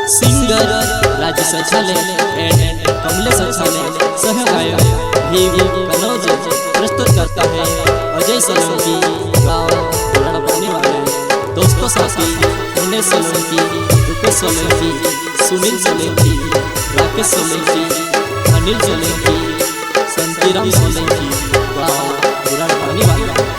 Singer Rajesh छाले and Kamlesh छाले, सहगायक वीवी कनौज प्रस्तुत करता है अजय सोलंकी। गाँव पुराना बनने वाले दोस्तों साथी उन्हें सोलंकी, रुपेश सोलंकी, सुनील सोलंकी, राकेश सोलंकी, अनिल सोलंकी, संतीराम सोलंकी। गाँव पुराना बनने वाले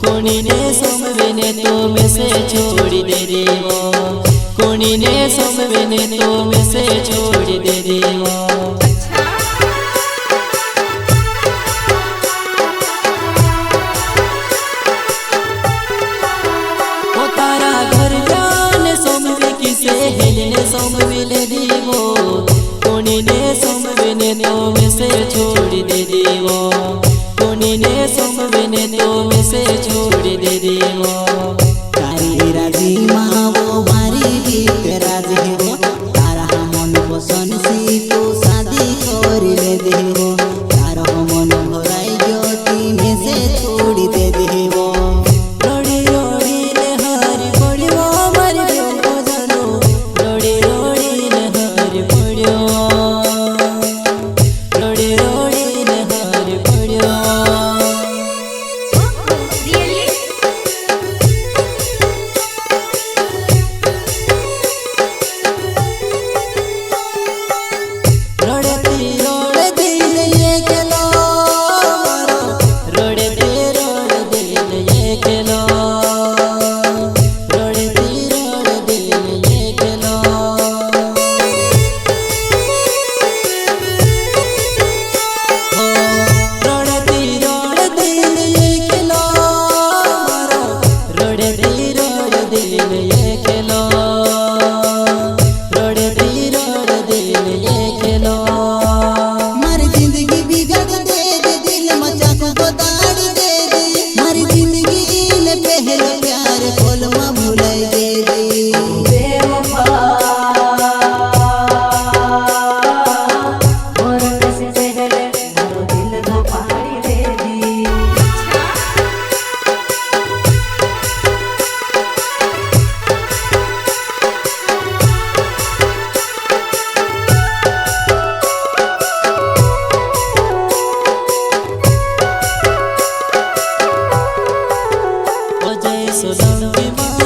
कोनी ने सोमवेने तो में से छोड़ी दे रे वो, कोनी ने सोमवेने तो में से छोड़ी दे रे वो। ओ तारा घर जाने सोमवे किसे हेलने सोमवेले दीवो, कोनी ने सोमवेने तो में से छोड़ी दे रे वो, कोनी ने सोमवेने तो में से छोड़ी दे देवो। तारी राजी माँ वो मारी गीत राज है वो, तारा मन पसंद सी तो शादी कर ले देवो, तारा मन भराई ज्योति में से छोड़ी दे देवो। रोड़ी रोड़ी ने हरी पड़ियो मारी देवो जानो, रोड़ी रोड़ी ने हरी पड़ियो, रोड़ी रोड़ी ने हरी पड़ियो। सोलंकी